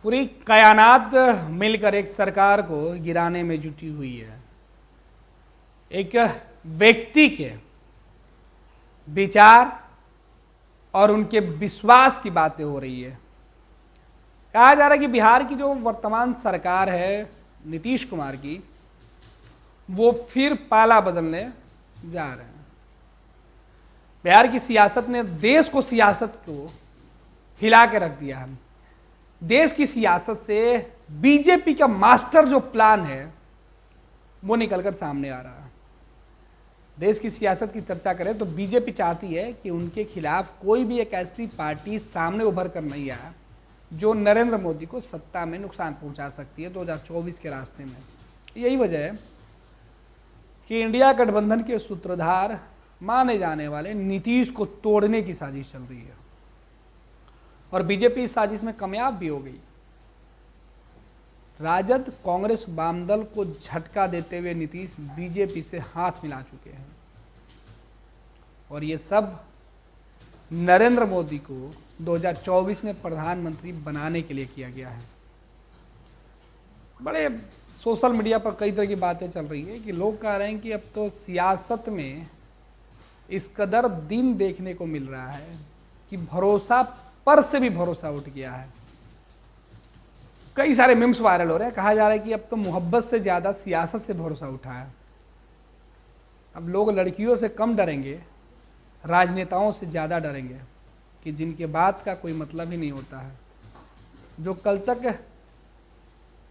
पूरी कायनात मिलकर एक सरकार को गिराने में जुटी हुई है। एक व्यक्ति के विचार और उनके विश्वास की बातें हो रही है। कहा जा रहा है कि बिहार की जो वर्तमान सरकार है नीतीश कुमार की, वो फिर पाला बदलने जा रहे हैं। बिहार की सियासत ने देश को सियासत को हिला के रख दिया है। देश की सियासत से बीजेपी का मास्टर जो प्लान है वो निकलकर सामने आ रहा है। देश की सियासत की चर्चा करें तो बीजेपी चाहती है कि उनके खिलाफ कोई भी एक ऐसी पार्टी सामने उभर कर नहीं आए जो नरेंद्र मोदी को सत्ता में नुकसान पहुंचा सकती है 2024 के रास्ते में। यही वजह है कि इंडिया गठबंधन के सूत्रधार माने जाने वाले नीतीश को तोड़ने की साजिश चल रही है और बीजेपी इस साजिश में कामयाब भी हो गई। राजद, कांग्रेस, वामदल को झटका देते हुए नीतीश बीजेपी से हाथ मिला चुके हैं और ये सब नरेंद्र मोदी को 2024 में प्रधानमंत्री बनाने के लिए किया गया है। बड़े सोशल मीडिया पर कई तरह की बातें चल रही है कि लोग कह रहे हैं कि अब तो सियासत में इस कदर दिन देखने को मिल रहा है कि भरोसा पर से भी भरोसा उठ गया है। कई सारे मीम्स वायरल हो रहे हैं। कहा जा रहा है कि अब तो मोहब्बत से ज्यादा सियासत से भरोसा उठा है। अब लोग लड़कियों से कम डरेंगे, राजनेताओं से ज्यादा डरेंगे कि जिनके बात का कोई मतलब ही नहीं होता है, जो कल तक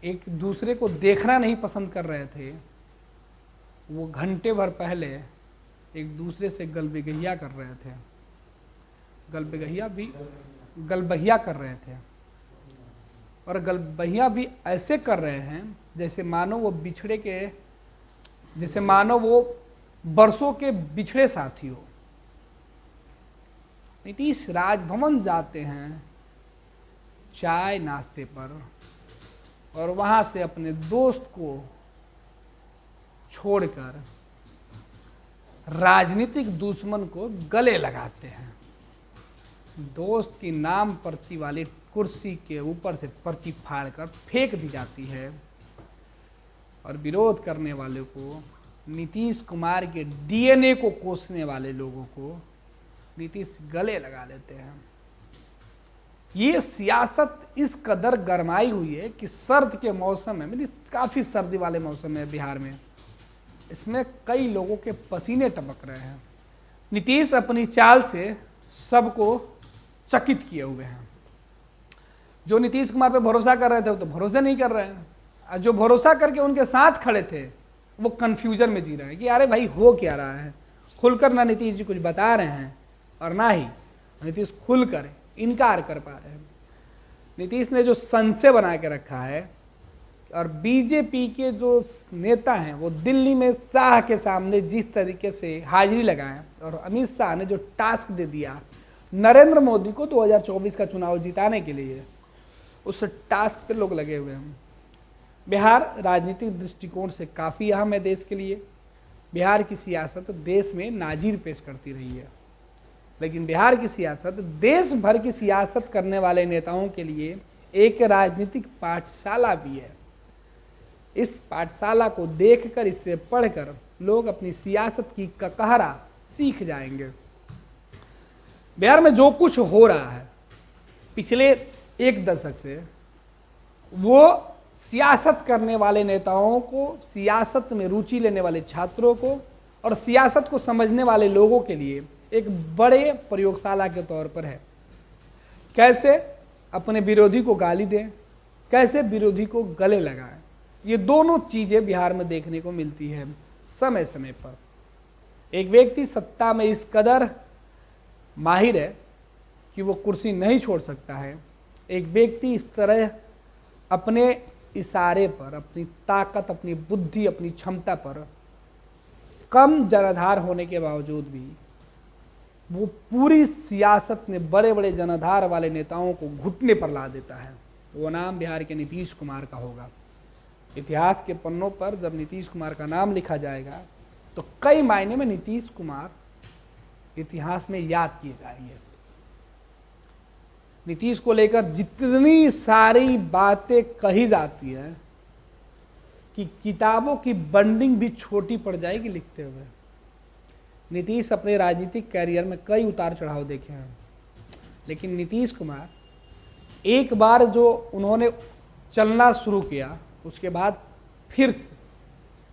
एक दूसरे को देखना नहीं पसंद कर रहे थे, वो घंटे भर पहले एक दूसरे से गलबेगहिया कर रहे थे, गलबहिया कर रहे थे और गलबहिया भी ऐसे कर रहे हैं जैसे मानो वो बरसों के बिछड़े साथी हो। नीतीश राजभवन जाते हैं चाय नाश्ते पर और वहां से अपने दोस्त को छोड़कर राजनीतिक दुश्मन को गले लगाते हैं। दोस्त की नाम पर्ची वाली कुर्सी के ऊपर से पर्ची फाड़कर फेंक दी जाती है और विरोध करने वाले को, नीतीश कुमार के डीएनए को कोसने वाले लोगों को नीतीश गले लगा लेते हैं। ये सियासत इस कदर गरमाई हुई है कि सर्द के मौसम में, काफी सर्दी वाले मौसम में बिहार में, इसमें कई लोगों के पसीने टपक रहे हैं। नीतीश अपनी चाल से सबको चकित किए हुए हैं। जो नीतीश कुमार पे भरोसा कर रहे थे वो तो भरोसा नहीं कर रहे हैं, और जो भरोसा करके उनके साथ खड़े थे वो कंफ्यूजन में जी रहे हैं कि अरे भाई हो क्या रहा है। खुलकर ना नीतीश जी कुछ बता रहे हैं और ना ही नीतीश खुलकर इनकार कर पा रहे हैं। नीतीश ने जो संशय बना के रखा है और बीजेपी के जो नेता हैं वो दिल्ली में शाह के सामने जिस तरीके से हाजिरी लगाए और अमित शाह ने जो टास्क दे दिया नरेंद्र मोदी को 2024 का चुनाव जिताने के लिए, उस टास्क पे लोग लगे हुए हैं। बिहार राजनीतिक दृष्टिकोण से काफ़ी अहम है देश के लिए। बिहार की सियासत देश में नाजीर पेश करती रही है, लेकिन बिहार की सियासत देश भर की सियासत करने वाले नेताओं के लिए एक राजनीतिक पाठशाला भी है। इस पाठशाला को देखकर, इसे पढ़कर लोग अपनी सियासत की ककहरा सीख जाएंगे। बिहार में जो कुछ हो रहा है पिछले एक दशक से, वो सियासत करने वाले नेताओं को, सियासत में रुचि लेने वाले छात्रों को और सियासत को समझने वाले लोगों के लिए एक बड़े प्रयोगशाला के तौर पर है। कैसे अपने विरोधी को गाली दें, कैसे विरोधी को गले लगाएं, ये दोनों चीजें बिहार में देखने को मिलती है समय समय पर। एक व्यक्ति सत्ता में इस कदर माहिर है कि वो कुर्सी नहीं छोड़ सकता है। एक व्यक्ति इस तरह अपने इशारे पर, अपनी ताकत, अपनी बुद्धि, अपनी क्षमता पर कम जनाधार होने के बावजूद भी वो पूरी सियासत में बड़े बड़े जनाधार वाले नेताओं को घुटने पर ला देता है। वो नाम बिहार के नीतीश कुमार का होगा। इतिहास के पन्नों पर जब नीतीश कुमार का नाम लिखा जाएगा तो कई मायने में नीतीश कुमार इतिहास में याद किए जाएंगे। नीतीश को लेकर जितनी सारी बातें कही जाती है कि किताबों की बंडिंग भी छोटी पड़ जाएगी लिखते हुए। नीतीश अपने राजनीतिक कैरियर में कई उतार चढ़ाव देखे हैं, लेकिन नीतीश कुमार एक बार जो उन्होंने चलना शुरू किया, उसके बाद फिर से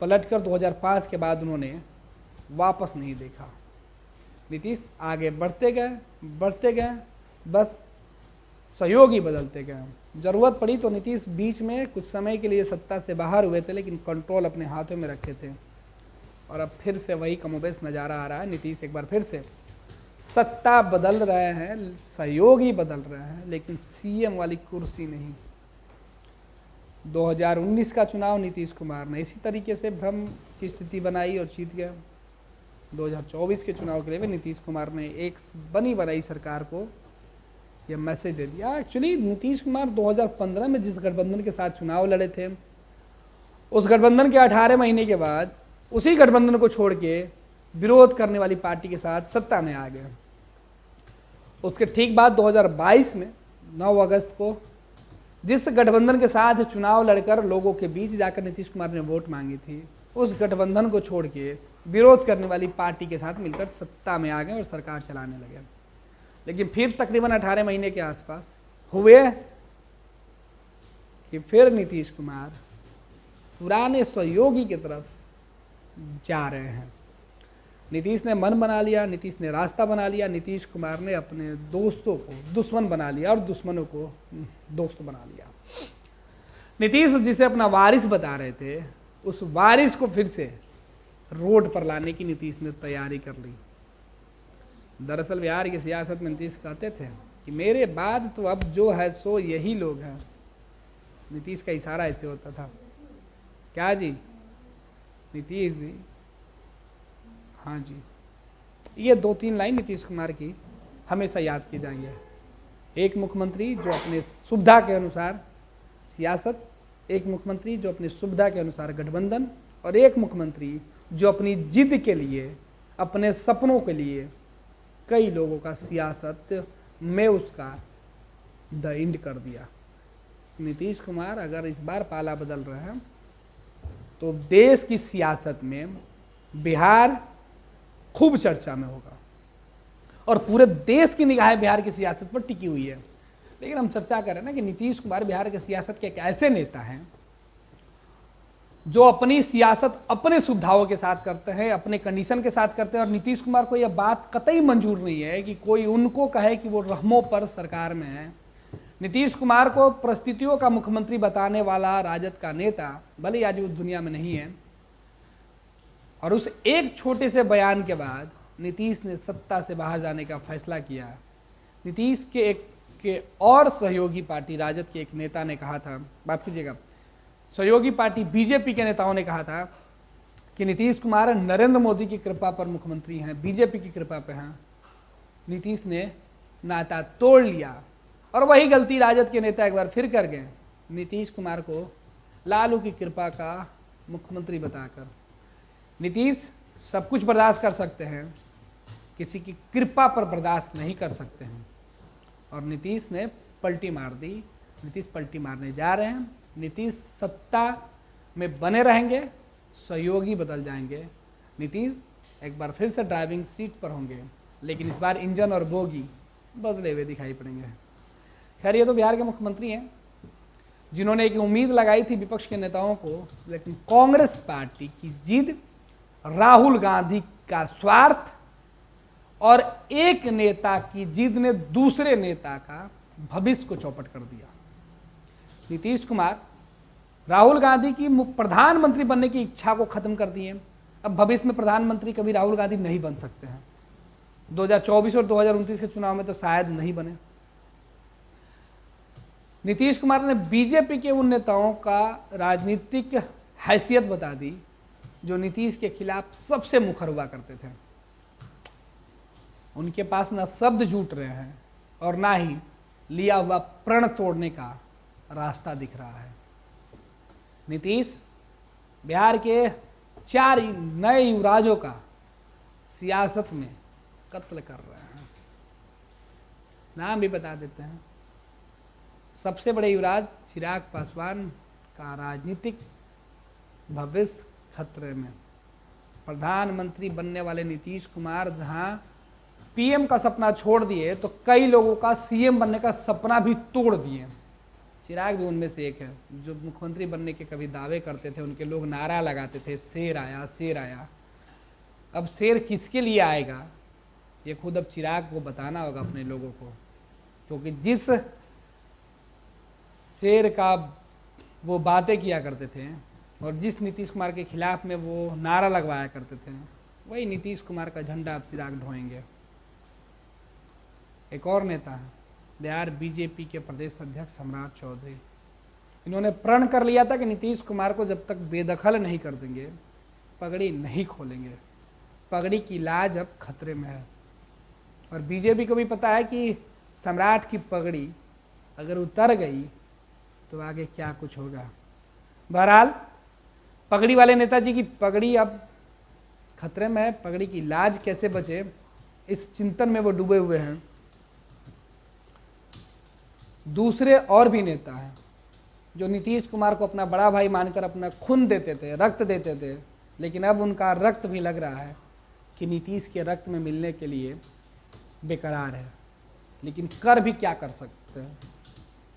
पलटकर 2005 के बाद उन्होंने वापस नहीं देखा। नीतीश आगे बढ़ते गए, बस सहयोगी बदलते गए। जरूरत पड़ी तो नीतीश बीच में कुछ समय के लिए सत्ता से बाहर हुए थे, लेकिन कंट्रोल अपने हाथों में रखे थे। और अब फिर से वही कमोबेश नज़ारा आ रहा है। नीतीश एक बार फिर से सत्ता बदल रहे हैं, सहयोगी बदल रहे हैं, लेकिन सीएम वाली कुर्सी नहीं। 2019 का चुनाव नीतीश कुमार ने इसी तरीके से भ्रम की स्थिति बनाई और जीत गया। 2024 के चुनाव के लिए भी नीतीश कुमार ने एक बनी बनाई सरकार को यह मैसेज दे दिया। एक्चुअली नीतीश कुमार 2015 में जिस गठबंधन के साथ चुनाव लड़े थे, उस गठबंधन के 18 महीने के बाद उसी गठबंधन को छोड़ के विरोध करने वाली पार्टी के साथ सत्ता में आ गए। उसके ठीक बाद 2022 में 9 अगस्त को जिस गठबंधन के साथ चुनाव लड़कर लोगों के बीच जाकर नीतीश कुमार ने वोट मांगी थी, उस गठबंधन को छोड़ के विरोध करने वाली पार्टी के साथ मिलकर सत्ता में आ गए और सरकार चलाने लगे। लेकिन फिर तकरीबन 18 महीने के आसपास हुए कि फिर नीतीश कुमार पुराने सहयोगी की तरफ जा रहे हैं। नीतीश ने मन बना लिया, नीतीश ने रास्ता बना लिया, नीतीश कुमार ने अपने दोस्तों को दुश्मन बना लिया और दुश्मनों को दोस्त बना लिया। नीतीश जिसे अपना वारिस बता रहे थे, उस वारिस को फिर से रोड पर लाने की नीतीश ने तैयारी कर ली। दरअसल बिहार की सियासत में नीतीश कहते थे कि मेरे बाद तो अब जो है सो यही लोग हैं। नीतीश का इशारा ऐसे होता था, क्या जी नीतीश जी, हाँ जी। ये 2-3 लाइन नीतीश कुमार की हमेशा याद की जाएंगे। एक मुख्यमंत्री जो अपने सुविधा के अनुसार सियासत, एक मुख्यमंत्री जो अपनी सुविधा के अनुसार गठबंधन, और एक मुख्यमंत्री जो अपनी जिद के लिए, अपने सपनों के लिए कई लोगों का सियासत में उसका द एंड कर दिया। नीतीश कुमार अगर इस बार पाला बदल रहे हैं तो देश की सियासत में बिहार खूब चर्चा में होगा और पूरे देश की निगाहें बिहार की सियासत पर टिकी हुई है। लेकिन हम चर्चा कर रहे हैं ना कि नीतीश कुमार बिहार की सियासत के एक ऐसे नेता हैं जो अपनी सियासत अपने सुविधाओं के साथ करते हैं, अपने कंडीशन के साथ करते हैं। और नीतीश कुमार को यह बात कतई मंजूर नहीं है कि कोई उनको कहे कि वो रहमों पर सरकार में है। नीतीश कुमार को परिस्थितियों का मुख्यमंत्री बताने वाला राजद का नेता भले ही आज वो दुनिया में नहीं है, और उस एक छोटे से बयान के बाद नीतीश ने सत्ता से बाहर जाने का फैसला किया। नीतीश के और सहयोगी पार्टी राजद के एक नेता ने कहा था, माफ कीजिएगा, सहयोगी पार्टी बीजेपी के नेताओं ने कहा था कि नीतीश कुमार नरेंद्र मोदी की कृपा पर मुख्यमंत्री हैं, बीजेपी की कृपा पर हैं। नीतीश ने नाता तोड़ लिया और वही गलती राजद के नेता एक बार फिर कर गए, नीतीश कुमार को लालू की कृपा का मुख्यमंत्री बताकर। नीतीश सब कुछ बर्दाश्त कर सकते हैं, किसी की कृपा पर बर्दाश्त नहीं कर सकते हैं। और नीतीश ने पलटी मार दी। नीतीश पलटी मारने जा रहे हैं। नीतीश सत्ता में बने रहेंगे, सहयोगी बदल जाएंगे। नीतीश एक बार फिर से ड्राइविंग सीट पर होंगे, लेकिन इस बार इंजन और बोगी बदले हुए दिखाई पड़ेंगे। खैर, ये तो बिहार के मुख्यमंत्री हैं जिन्होंने एक उम्मीद लगाई थी विपक्ष के नेताओं को, लेकिन कांग्रेस पार्टी की जिद, राहुल गांधी का स्वार्थ और एक नेता की जिद ने दूसरे नेता का भविष्य को चौपट कर दिया। नीतीश कुमार राहुल गांधी की प्रधानमंत्री बनने की इच्छा को खत्म कर दिए। अब भविष्य में प्रधानमंत्री कभी राहुल गांधी नहीं बन सकते हैं। 2024 और 2029 के चुनाव में तो शायद नहीं बने। नीतीश कुमार ने बीजेपी के उन नेताओं का राजनीतिक हैसियत बता दी जो नीतीश के खिलाफ सबसे मुखर हुआ करते थे। उनके पास ना शब्द जूट रहे हैं और ना ही लिया हुआ प्रण तोड़ने का रास्ता दिख रहा है। नीतीश बिहार के 4 नए युवराजों का सियासत में कत्ल कर रहे हैं। नाम भी बता देते हैं। सबसे बड़े युवराज चिराग पासवान का राजनीतिक भविष्य खतरे में। प्रधानमंत्री बनने वाले नीतीश कुमार जहां पीएम का सपना छोड़ दिए तो कई लोगों का सीएम बनने का सपना भी तोड़ दिए। चिराग भी उनमें से एक है। जो मुख्यमंत्री बनने के कभी दावे करते थे, उनके लोग नारा लगाते थे, शेर आया शेर आया। अब शेर किसके लिए आएगा ये खुद अब चिराग को बताना होगा अपने लोगों को, क्योंकि जिस शेर का वो बातें किया करते थे और जिस नीतीश कुमार के खिलाफ में वो नारा लगवाया करते थे, वही नीतीश कुमार का झंडा अब चिराग ढोएंगे। एक और नेता है बिहार बीजेपी के प्रदेश अध्यक्ष सम्राट चौधरी। इन्होंने प्रण कर लिया था कि नीतीश कुमार को जब तक बेदखल नहीं कर देंगे पगड़ी नहीं खोलेंगे। पगड़ी की लाज अब खतरे में है और बीजेपी को भी पता है कि सम्राट की पगड़ी अगर उतर गई तो आगे क्या कुछ होगा। बहरहाल पगड़ी वाले नेताजी की पगड़ी अब खतरे में है। पगड़ी की लाज कैसे बचे इस चिंतन में वो डूबे हुए हैं। दूसरे और भी नेता हैं जो नीतीश कुमार को अपना बड़ा भाई मानकर अपना खून देते थे, रक्त देते थे, लेकिन अब उनका रक्त भी लग रहा है कि नीतीश के रक्त में मिलने के लिए बेकरार है। लेकिन कर भी क्या कर सकते हैं,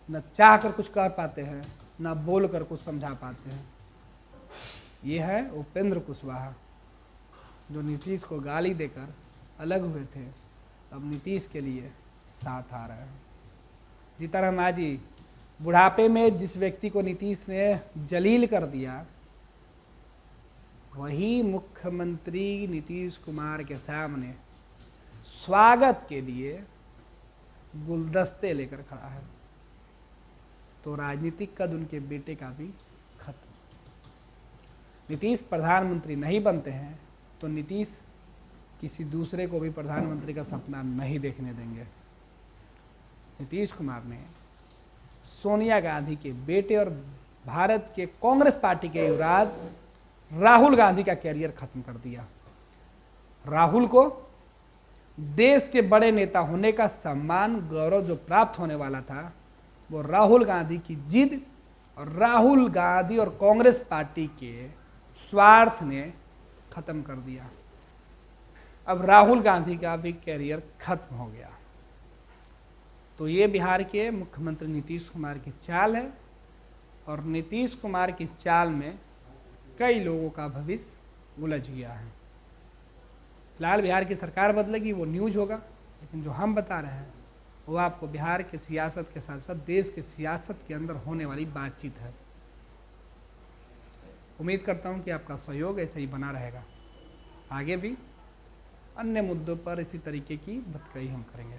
न चाह कर कुछ कर पाते हैं, न बोल कर कुछ समझा पाते हैं। ये है उपेंद्र कुशवाहा जो नीतीश को गाली देकर अलग हुए थे, अब नीतीश के लिए साथ आ रहे हैं। जीताराम मांझी बुढ़ापे में जिस व्यक्ति को नीतीश ने जलील कर दिया, वही मुख्यमंत्री नीतीश कुमार के सामने स्वागत के लिए गुलदस्ते लेकर खड़ा है। तो राजनीतिक कद उनके बेटे का भी खत्म। नीतीश प्रधानमंत्री नहीं बनते हैं तो नीतीश किसी दूसरे को भी प्रधानमंत्री का सपना नहीं देखने देंगे। नीतीश कुमार ने सोनिया गांधी के बेटे और भारत के कांग्रेस पार्टी के युवराज राहुल गांधी का कैरियर खत्म कर दिया। राहुल को देश के बड़े नेता होने का सम्मान गौरव जो प्राप्त होने वाला था, वो राहुल गांधी की जिद और राहुल गांधी और कांग्रेस पार्टी के स्वार्थ ने खत्म कर दिया। अब राहुल गांधी का भी कैरियर खत्म हो गया। तो ये बिहार के मुख्यमंत्री नीतीश कुमार की चाल है और नीतीश कुमार की चाल में कई लोगों का भविष्य उलझ गया है। फिलहाल बिहार की सरकार बदलेगी वो न्यूज होगा, लेकिन जो हम बता रहे हैं वो आपको बिहार के सियासत के साथ साथ देश के सियासत के अंदर होने वाली बातचीत है। उम्मीद करता हूं कि आपका सहयोग ऐसे ही बना रहेगा। आगे भी अन्य मुद्दों पर इसी तरीके की बतकही हम करेंगे।